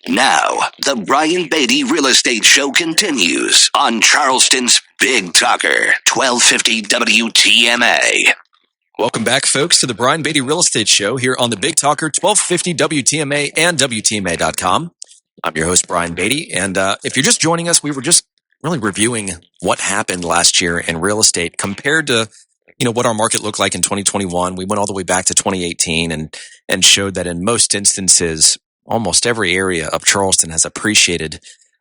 Now, the Brian Beatty Real Estate Show continues on Charleston's Big Talker, 1250 WTMA. Welcome back, folks, to the Brian Beatty Real Estate Show here on the Big Talker, 1250 WTMA and WTMA.com. I'm your host, Brian Beatty, and if you're just joining us, we were just really reviewing what happened last year in real estate compared to what our market looked like in 2021. We went all the way back to 2018 and showed that in most instances, almost every area of Charleston has appreciated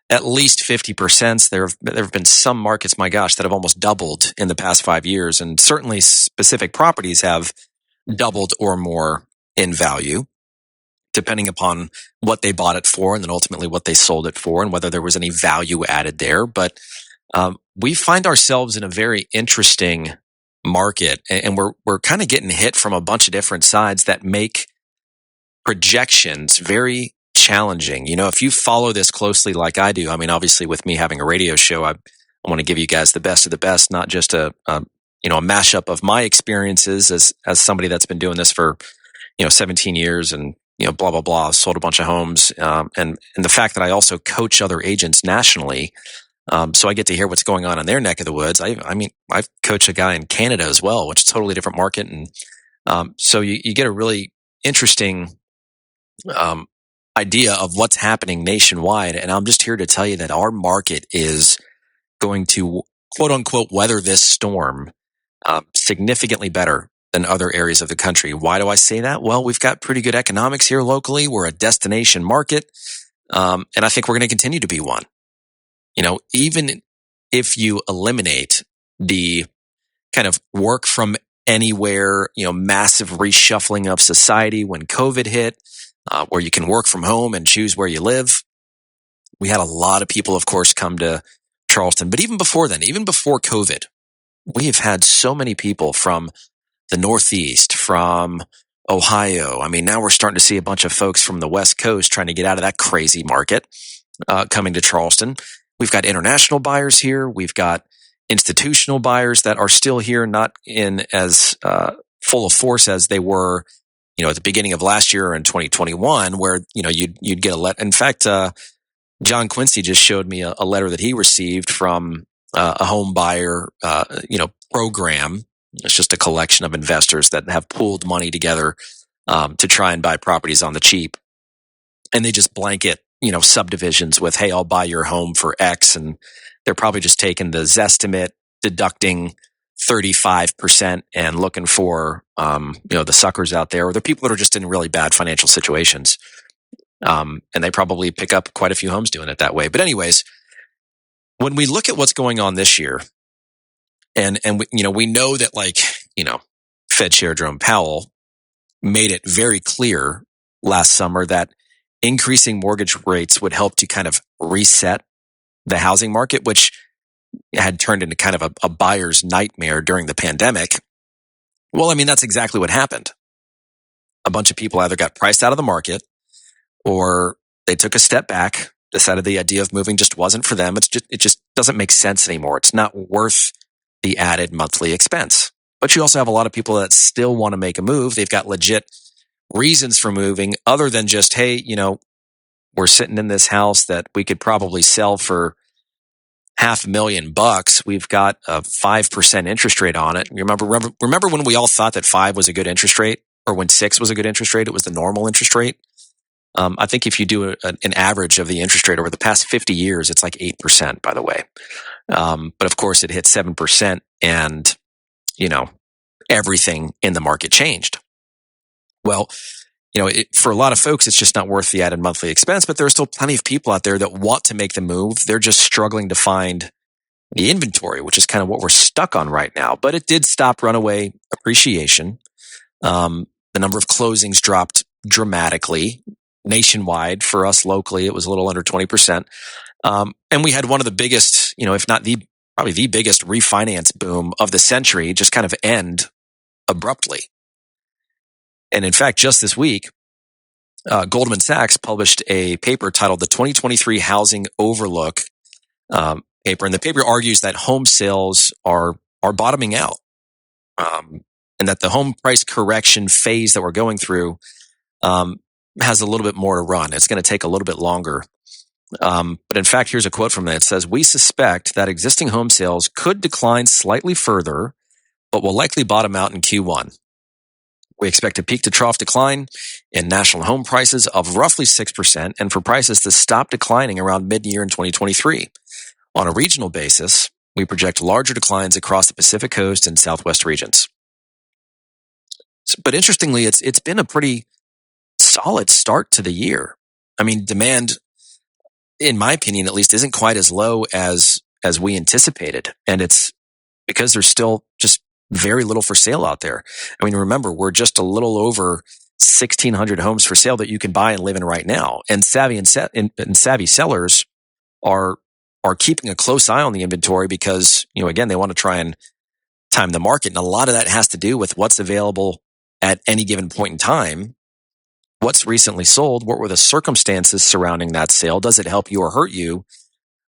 at least 50%. There have been some markets, my gosh, that have almost doubled in the past 5 years, and certainly specific properties have doubled or more in value, depending upon what they bought it for and then ultimately what they sold it for and whether there was any value added there. But we find ourselves in a very interesting market, and we're kind of getting hit from a bunch of different sides that make projections very challenging. If you follow this closely like I do, I mean, obviously with me having a radio show, I want to give you guys the best of the best, not just a mashup of my experiences as somebody that's been doing this for 17 years and blah blah blah, sold a bunch of homes, and the fact that I also coach other agents nationally, so I get to hear what's going on in their neck of the woods. I mean, I've coached a guy in Canada as well, which is a totally different market, and so you get a really interesting idea of what's happening nationwide. And I'm just here to tell you that our market is going to quote unquote weather this storm significantly better than other areas of the country. Why do I say that? Well, we've got pretty good economics here locally. We're a destination market. And I think we're going to continue to be one. Even if you eliminate the kind of work from anywhere, massive reshuffling of society when COVID hit, where you can work from home and choose where you live. We had a lot of people, of course, come to Charleston. But even before then, even before COVID, we have had so many people from the Northeast, from Ohio. I mean, now we're starting to see a bunch of folks from the West Coast trying to get out of that crazy market, coming to Charleston. We've got international buyers here. We've got institutional buyers that are still here, not in as full of force as they were at the beginning of last year in 2021, where, you'd get a letter. In fact, John Quincy just showed me a letter that he received from a home buyer, program. It's just a collection of investors that have pooled money together to try and buy properties on the cheap. And they just blanket, subdivisions with, hey, I'll buy your home for X. And they're probably just taking the Zestimate, deducting 35% and looking for, the suckers out there, or the people that are just in really bad financial situations. And they probably pick up quite a few homes doing it that way. But anyways, when we look at what's going on this year, and we know that Fed Chair Jerome Powell made it very clear last summer that increasing mortgage rates would help to kind of reset the housing market, which had turned into kind of a buyer's nightmare during the pandemic. Well, I mean, that's exactly what happened. A bunch of people either got priced out of the market or they took a step back, decided the idea of moving just wasn't for them. It just doesn't make sense anymore. It's not worth the added monthly expense. But you also have a lot of people that still want to make a move. They've got legit reasons for moving other than just, hey, we're sitting in this house that we could probably sell for $500,000. We've got a 5% interest rate on it. Remember when we all thought that 5 was a good interest rate, or when 6 was a good interest rate? It was the normal interest rate. I think if you do an average of the interest rate over the past 50 years, it's like 8%, by the way. But of course, it hit 7%, and everything in the market changed. Well, for a lot of folks, it's just not worth the added monthly expense, but there are still plenty of people out there that want to make the move. They're just struggling to find the inventory, which is kind of what we're stuck on right now. But it did stop runaway appreciation. The number of closings dropped dramatically nationwide. For us locally, it was a little under 20%. And we had one of the biggest, if not probably the biggest refinance boom of the century just kind of end abruptly. And in fact, just this week, Goldman Sachs published a paper titled The 2023 Housing Overlook paper. And the paper argues that home sales are bottoming out. And and that the home price correction phase that we're going through has a little bit more to run. It's going to take a little bit longer. But in fact, here's a quote from that. It says, "We suspect that existing home sales could decline slightly further, but will likely bottom out in Q1. We expect a peak to trough decline in national home prices of roughly 6% and for prices to stop declining around mid-year in 2023. On a regional basis, we project larger declines across the Pacific Coast and Southwest regions." But interestingly, it's been a pretty solid start to the year. I mean, demand, in my opinion, at least, isn't quite as low as we anticipated. And it's because there's still just very little for sale out there. I mean, remember, we're just a little over 1,600 homes for sale that you can buy and live in right now. And savvy sellers are keeping a close eye on the inventory because, again, they want to try and time the market. And a lot of that has to do with what's available at any given point in time. What's recently sold? What were the circumstances surrounding that sale? Does it help you or hurt you?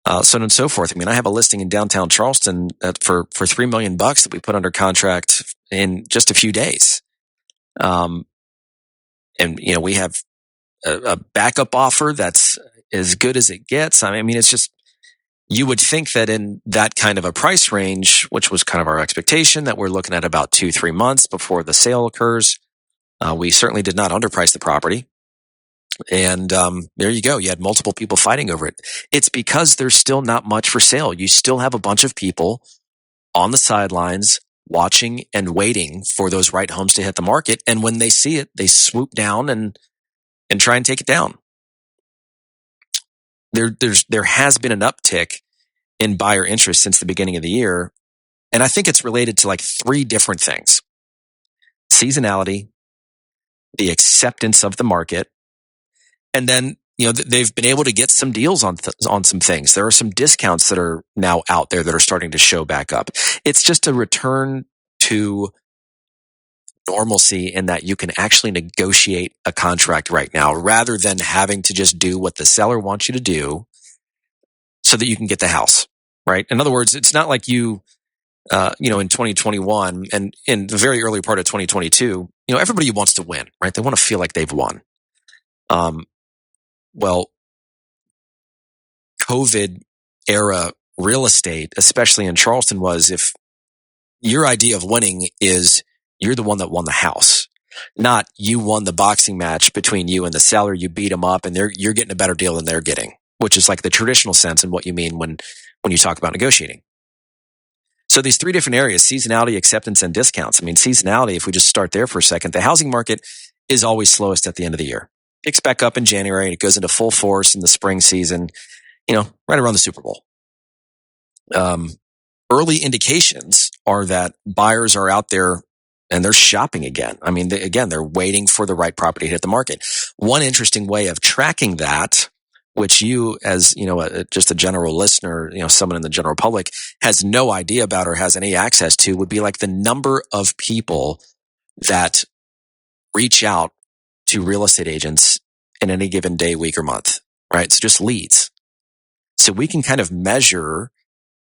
So on and so forth. I mean, I have a listing in downtown Charleston for $3 million that we put under contract in just a few days. And we have a backup offer that's as good as it gets. I mean, it's just, you would think that in that kind of a price range, which was kind of our expectation, that we're looking at about 2-3 months before the sale occurs. We certainly did not underprice the property. And there you go. You had multiple people fighting over it. It's because there's still not much for sale. You still have a bunch of people on the sidelines watching and waiting for those right homes to hit the market. And when they see it, they swoop down and try and take it down. There has been an uptick in buyer interest since the beginning of the year. And I think it's related to like 3 different things: seasonality, the acceptance of the market, and then, they've been able to get some deals on some things. There are some discounts that are now out there that are starting to show back up. It's just a return to normalcy in that you can actually negotiate a contract right now rather than having to just do what the seller wants you to do so that you can get the house, right? In other words, it's not like in 2021 and in the very early part of 2022, everybody wants to win, right? They want to feel like they've won. Well, COVID era real estate, especially in Charleston, was if your idea of winning is you're the one that won the house, not you won the boxing match between you and the seller. You beat them up and you're getting a better deal than they're getting, which is like the traditional sense in what you mean when you talk about negotiating. So these 3 different areas: seasonality, acceptance, and discounts. I mean, seasonality, if we just start there for a second, the housing market is always slowest at the end of the year. Picks back up in January and it goes into full force in the spring season, right around the Super Bowl. Early indications are that buyers are out there and they're shopping again. I mean, they're waiting for the right property to hit the market. One interesting way of tracking that, which you, as just a general listener, someone in the general public has no idea about or has any access to, would be like the number of people that reach out to real estate agents in any given day, week, or month, right? It's just leads. So we can kind of measure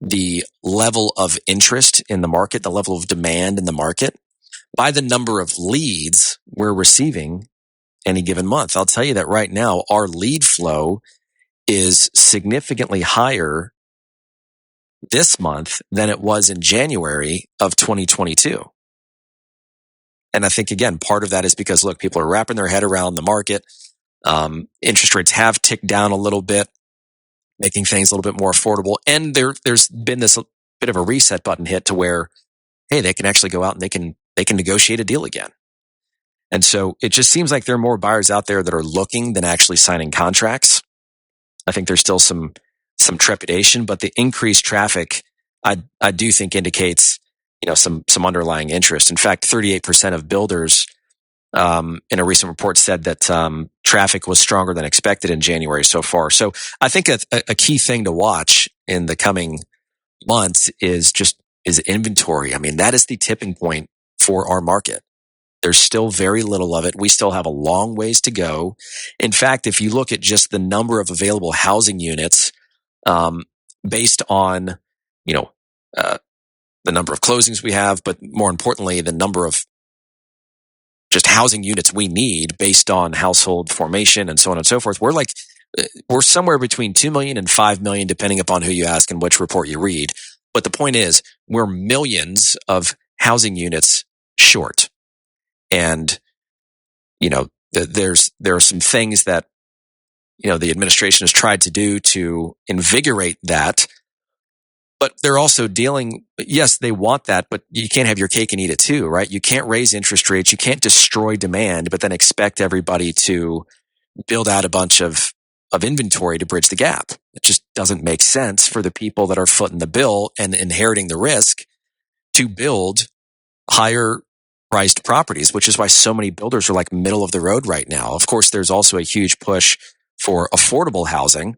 the level of interest in the market, the level of demand in the market, by the number of leads we're receiving any given month. I'll tell you that right now, our lead flow is significantly higher this month than it was in January of 2022. And I think, again, part of that is because, look, people are wrapping their head around the market. Interest rates have ticked down a little bit, making things a little bit more affordable. And there's been this bit of a reset button hit to where, hey, they can actually go out and they can negotiate a deal again. And so it just seems like there are more buyers out there that are looking than actually signing contracts. I think there's still some trepidation, but the increased traffic, I do think indicates, some underlying interest. In fact, 38% of builders in a recent report said that traffic was stronger than expected in January so far. So I think a key thing to watch in the coming months is inventory. I mean, that is the tipping point for our market. There's still very little of it. We still have a long ways to go. In fact, if you look at just the number of available housing units, based on, the number of closings we have, but more importantly, the number of just housing units we need based on household formation and so on and so forth. We're somewhere between 2 million and 5 million, depending upon who you ask and which report you read. But the point is, we're millions of housing units short. And, there are some things that, the administration has tried to do to invigorate that. But they're also yes, they want that, but you can't have your cake and eat it too, right? You can't raise interest rates. You can't destroy demand, but then expect everybody to build out a bunch of inventory to bridge the gap. It just doesn't make sense for the people that are footing the bill and inheriting the risk to build higher priced properties, which is why so many builders are like middle of the road right now. Of course, there's also a huge push for affordable housing.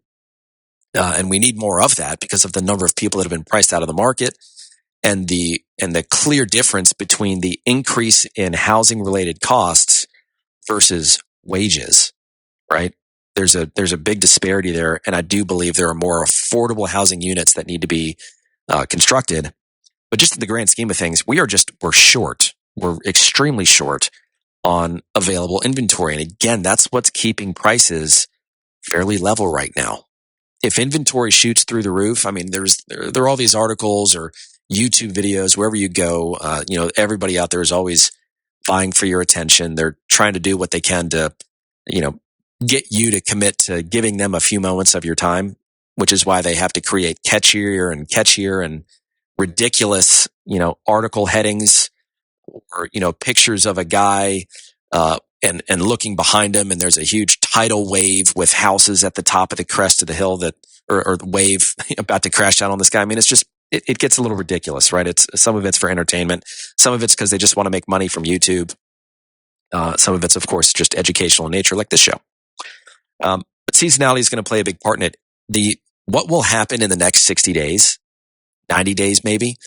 And we need more of that because of the number of people that have been priced out of the market and the clear difference between the increase in housing related costs versus wages, right? There's a big disparity there. And I do believe there are more affordable housing units that need to be constructed. But just in the grand scheme of things, we're short. We're extremely short on available inventory. And again, that's what's keeping prices fairly level right now. If inventory shoots through the roof, I mean, there are all these articles or YouTube videos, wherever you go, everybody out there is always vying for your attention. They're trying to do what they can to, get you to commit to giving them a few moments of your time, which is why they have to create catchier and ridiculous, article headings or, pictures of a guy, and looking behind him, and there's a huge tidal wave with houses at the top of the crest of the hill or the wave about to crash down on this guy. I mean, it's just, it gets a little ridiculous, right? Some of it's for entertainment. Some of it's because they just want to make money from YouTube. Some of it's, of course, just educational in nature, like this show. But seasonality is going to play a big part in it. What will happen in the next 60 days, 90 days maybe,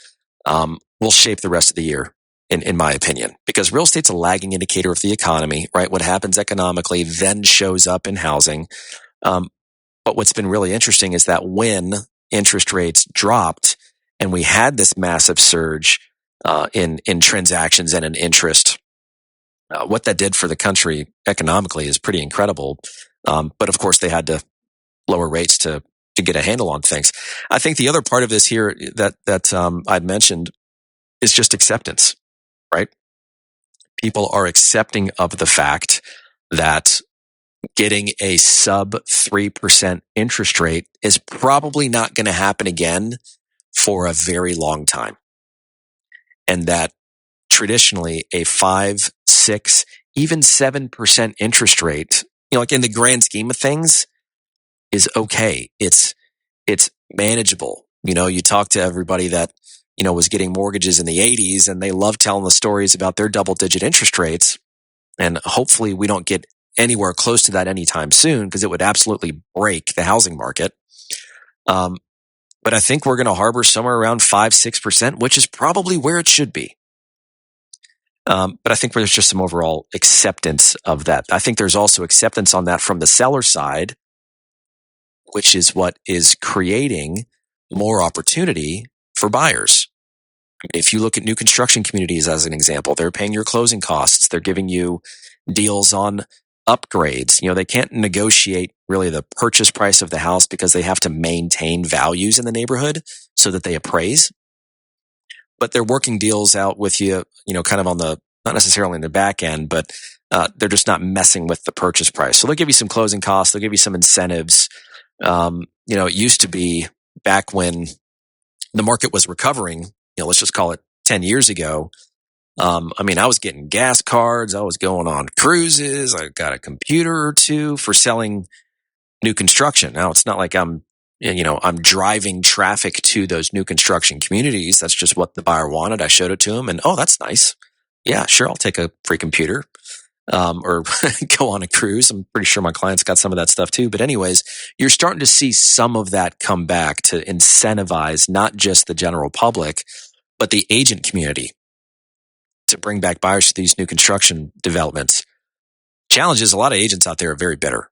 will shape the rest of the year. In my opinion, because real estate's a lagging indicator of the economy, right? What happens economically then shows up in housing. But what's been really interesting is that when interest rates dropped and we had this massive surge in transactions and in interest, what that did for the country economically is pretty incredible. But of course, they had to lower rates to get a handle on things. I think the other part of this here that I'd mentioned is just acceptance. Right? People are accepting of the fact that getting a sub 3% interest rate is probably not going to happen again for a very long time. And that traditionally a 5, 6, even 7% interest rate, like in the grand scheme of things, is okay. It's manageable. You talk to everybody that was getting mortgages in the 80s, and they love telling the stories about their double-digit interest rates. And hopefully we don't get anywhere close to that anytime soon, because it would absolutely break the housing market. But I think we're going to harbor somewhere around 5, 6%, which is probably where it should be. But I think there's just some overall acceptance of that. I think there's also acceptance on that from the seller side, which is what is creating more opportunity for buyers. If you look at new construction communities as an example, they're paying your closing costs. They're giving you deals on upgrades. They can't negotiate really the purchase price of the house because they have to maintain values in the neighborhood so that they appraise. But they're working deals out with you, kind of on the, not necessarily in the back end, but they're just not messing with the purchase price. So they'll give you some closing costs. They'll give you some incentives. It used to be back when the market was recovering, let's just call it 10 years ago. I was getting gas cards. I was going on cruises. I got a computer or two for selling new construction. Now it's not like I'm driving traffic to those new construction communities. That's just what the buyer wanted. I showed it to him and, oh, that's nice. Yeah, sure. I'll take a free computer. Or go on a cruise. I'm pretty sure my clients got some of that stuff too. But anyways, you're starting to see some of that come back to incentivize not just the general public, but the agent community to bring back buyers to these new construction developments. Challenge is a lot of agents out there are very bitter.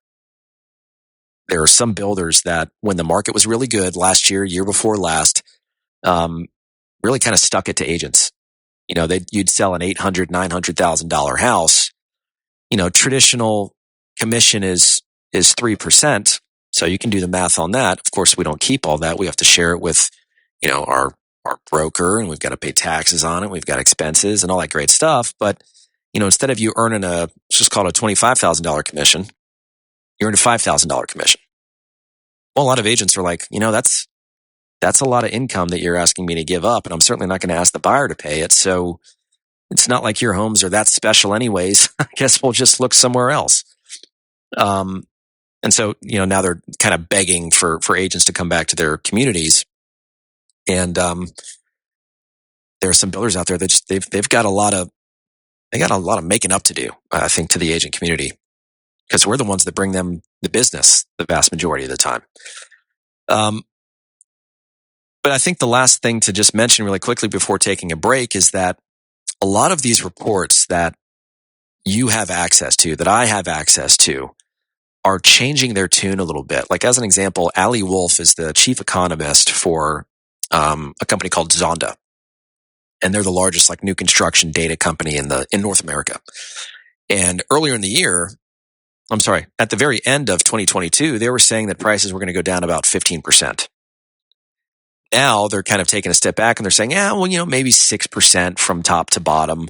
There are some builders that when the market was really good last year, year before last, really kind of stuck it to agents. You'd sell an $800,000, $900,000 house traditional commission is 3%. So you can do the math on that. Of course, we don't keep all that. We have to share it with, our broker, and we've got to pay taxes on it. We've got expenses and all that great stuff. But, instead of you earning let's just call it a $25,000 commission, you earn a $5,000 commission. Well, a lot of agents are like, that's a lot of income that you're asking me to give up. And I'm certainly not going to ask the buyer to pay it. So it's not like your homes are that special anyways. I guess we'll just look somewhere else. And so, now they're kind of begging for agents to come back to their communities. And there are some builders out there that they've got a lot of making up to do, I think, to the agent community, because we're the ones that bring them the business the vast majority of the time. But I think the last thing to just mention really quickly before taking a break is that a lot of these reports that you have access to, that I have access to, are changing their tune a little bit. Like, as an example, Ali Wolf is the chief economist for a company called Zonda. And they're the largest new construction data company in North America. And earlier in the year, at the very end of 2022, they were saying that prices were going to go down about 15%. Now they're kind of taking a step back and they're saying, maybe 6% from top to bottom,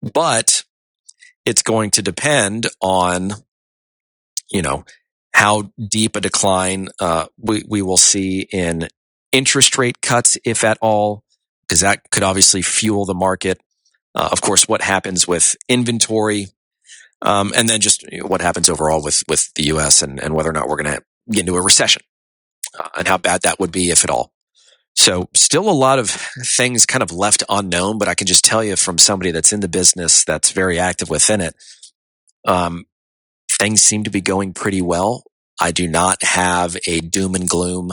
but it's going to depend on, how deep a decline we will see in interest rate cuts, if at all, because that could obviously fuel the market. Of course, what happens with inventory, and then just what happens overall with the U.S. and whether or not we're going to get into a recession, and how bad that would be, if at all. So still a lot of things kind of left unknown, but I can just tell you from somebody that's in the business, that's very active within it, things seem to be going pretty well. I do not have a doom and gloom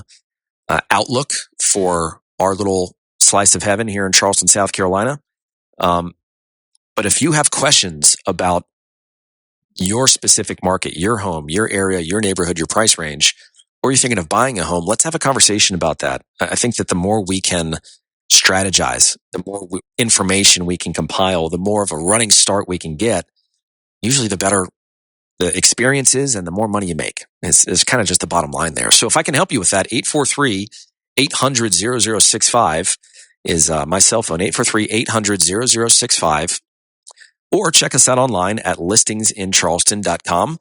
outlook for our little slice of heaven here in Charleston, South Carolina. But if you have questions about your specific market, your home, your area, your neighborhood, your price range, or you're thinking of buying a home, let's have a conversation about that. I think that the more we can strategize, the more information we can compile, the more of a running start we can get, usually the better the experience is and the more money you make. It's kind of just the bottom line there. So if I can help you with that, 843-800-0065 is my cell phone, 843-800-0065. Or check us out online at listingsincharleston.com.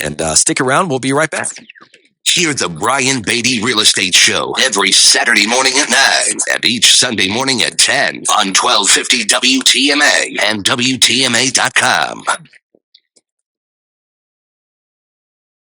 And stick around. We'll be right back. Hear the Brian Beatty Real Estate Show every Saturday morning at 9 and each Sunday morning at 10 on 1250 WTMA and WTMA.com.